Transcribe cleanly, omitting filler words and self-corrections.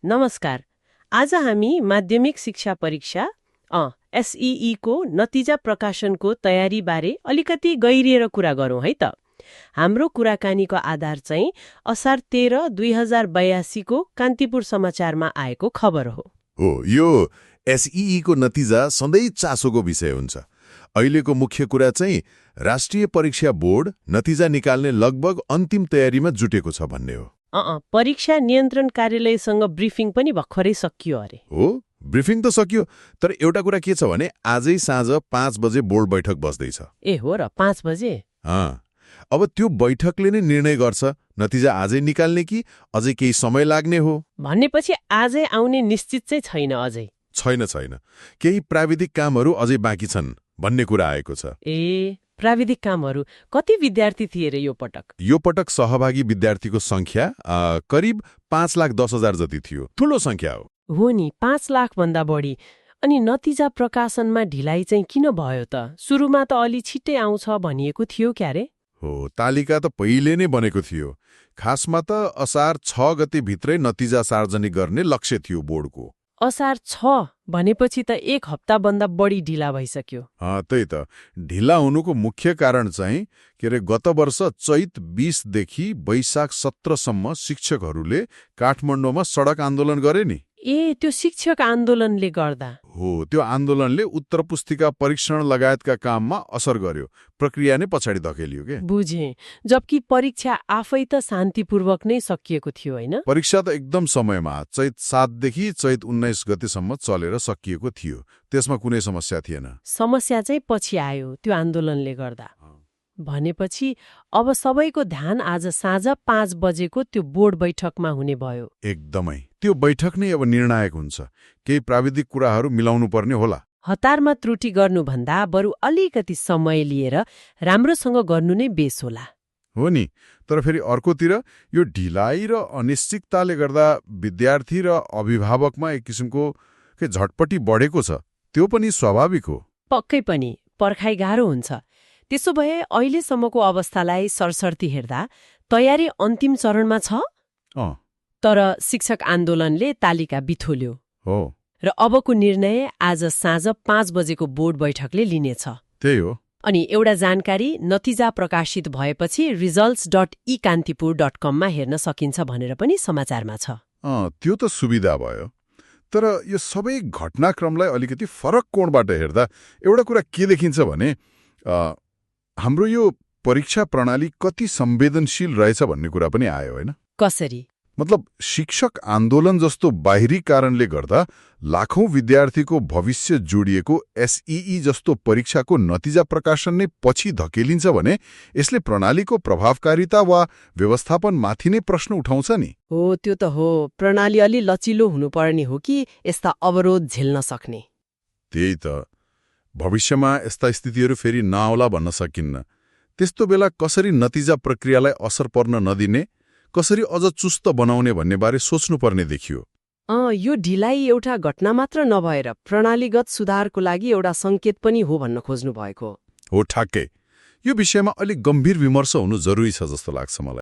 नमस्कार। आज हामी माध्यमिक शिक्षा परीक्षा एसईई को नतिजा प्रकाशनको तयारीबारे अलिकति गहिरिएर कुरा गरौँ है त। हाम्रो कुराकानीको आधार चाहिँ असार 13, 2082 को कान्तिपुर समाचारमा आएको खबर हो। यो एसईई को नतिजा सधैँ चासोको विषय हुन्छ। अहिलेको मुख्य कुरा चाहिँ राष्ट्रिय परीक्षा बोर्ड नतिजा निकाल्ने लगभग अन्तिम तयारीमा जुटेको छ भन्ने हो। परीक्षा नियन्त्रण कार्यालयसँग ब्रिफिङ पनि भर्खरै सकियो अरे। हो, ब्रिफिङ त सकियो, तर एउटा कुरा के छ भने आजै साँझ 5 बजे बोर्ड बैठक बस्दैछ। ए हो र, 5 बजे? अब त्यो बैठकले नै निर्णय गर्छ नतिजा आजै निकाल्ने कि अझै केही समय लाग्ने हो। भनेपछि आजै आउने निश्चित चाहिँ छैन अझै? छैन, केही प्राविधिक कामहरू अझै बाँकी छन् भन्ने कुरा आएको छ। ए, प्राविधिक कामहरू। कति विद्यार्थी थिए रे यो पटक? यो पटक सहभागी विद्यार्थीको संख्या करिब 5,10,000 जति थियो। ठूलो संख्या हो नि, 5 लाख भन्दा बढी। अनि नतिजा प्रकाशनमा ढिलाइ चाहिँ किन भयो त? सुरुमा त अलि छिट्टै आउँछ भनिएको थियो क्यारे? हो, तालिका त पहिले नै बनेको थियो। खासमा त असार 6 गते भित्रै नतिजा सार्वजनिक गर्ने लक्ष्य थियो बोर्डको। असार 6 भनेपछि त 1 हप्ताभन्दा बढी ढिला भइसक्यो। त्यही त। ढिला हुनुको मुख्य कारण चाहिँ गत वर्ष चैत 20 देखि वैशाख 17 सम्म शिक्षकहरूले काठमाडौँमा सडक आन्दोलन गरे नि। ए, त्यो शिक्षक आन्दोलनले गर्दा? हो, त्यो आन्दोलनले उत्तर पुस्तिका परीक्षण लगायतका काममा असर गर्यो। प्रक्रिया नै पछाडि धकेलियो के। बुझेँ। जबकि परीक्षा आफै त शान्तिपूर्वक नै सकिएको थियो हैन? परीक्षा त एकदम समयमा चैत 7 देखि चैत 19 गतेसम्म चलेर सकिएको थियो। त्यसमा कुनै समस्या थिएन। समस्या चाहिँ पछि आयो त्यो आन्दोलनले गर्दा। भनेपछि अब सबैको ध्यान आज साँझ 5 बजेको त्यो बोर्ड बैठकमा हुने भयो। एकदमै। त्यो बैठक नै अब निर्णायक हुन्छ। केही प्राविधिक कुराहरू मिलाउनु पर्ने होला। हतारमा त्रुटि गर्नुभन्दा बरु अलिकति समय लिएर राम्रोसँग गर्नु नै बेस होला। हो नि, तर फेरि अर्कोतिर यो ढिलाइ र अनिश्चितताले गर्दा विद्यार्थी र अभिभावकमा एक किसिमको झटपटी बढेको छ। त्यो पनि स्वाभाविक हो। पक्कै पनि। पर्खाइ गाह्रो हुन्छ। त्यसो भए अहिलेसम्मको अवस्थालाई सरसर्ती हेर्दा तयारी अन्तिम चरणमा छ। तर शिक्षक आन्दोलनले तालिका बिथोल्यो हो, र अबको निर्णय आज साँझ 5 बजेको बोर्ड बैठकले लिनेछ। त्यही हो। अनि एउटा जानकारी, नतिजा प्रकाशित भएपछि results.ekantypur.com मा हेर्न सकिन्छ भनेर पनि समाचारमा छ। त्यो त सुविधा भयो। तर यो सबै घटनाक्रमलाई अलिकति फरक कोणबाट हेर्दा एउटा कुरा के देखिन्छ भने हाम्रो यो परीक्षा प्रणाली कति संवेदनशील रहेछ भन्ने कुरा पनि आयो होइन? कसरी? मतलब शिक्षक आन्दोलन जस्तो बाहिरी कारणले गर्दा लाखौं विद्यार्थीको भविष्य जोडिएको एसईई जस्तो परीक्षाको नतिजा प्रकाशन नै पछि धकेलिन्छ भने यसले प्रणालीको प्रभावकारिता वा व्यवस्थापनमाथि नै प्रश्न उठाउँछ नि। हो, त्यो त हो। प्रणाली अलि लचिलो हुनुपर्ने हो कि यस्ता अवरोध झेल्न सक्ने? त्यही त। भविष्यमा यस्ता स्थितिहरू फेरि नआउला भन्न सकिन्न। त्यस्तो बेला कसरी नतिजा प्रक्रियालाई असर पर्न नदिने, कसरी अझ चुस्त बनाउने भन्ने बारे सोच्नुपर्ने देखियो। यो ढिलाइ एउटा घटना मात्र नभएर प्रणालीगत सुधारको लागि एउटा संकेत पनि हो भन्न खोज्नु भएको हो। ठ्याक्कै। यो विषयमा अलिक गम्भीर विमर्श हुनु जरुरी छ जस्तो लाग्छ मलाई।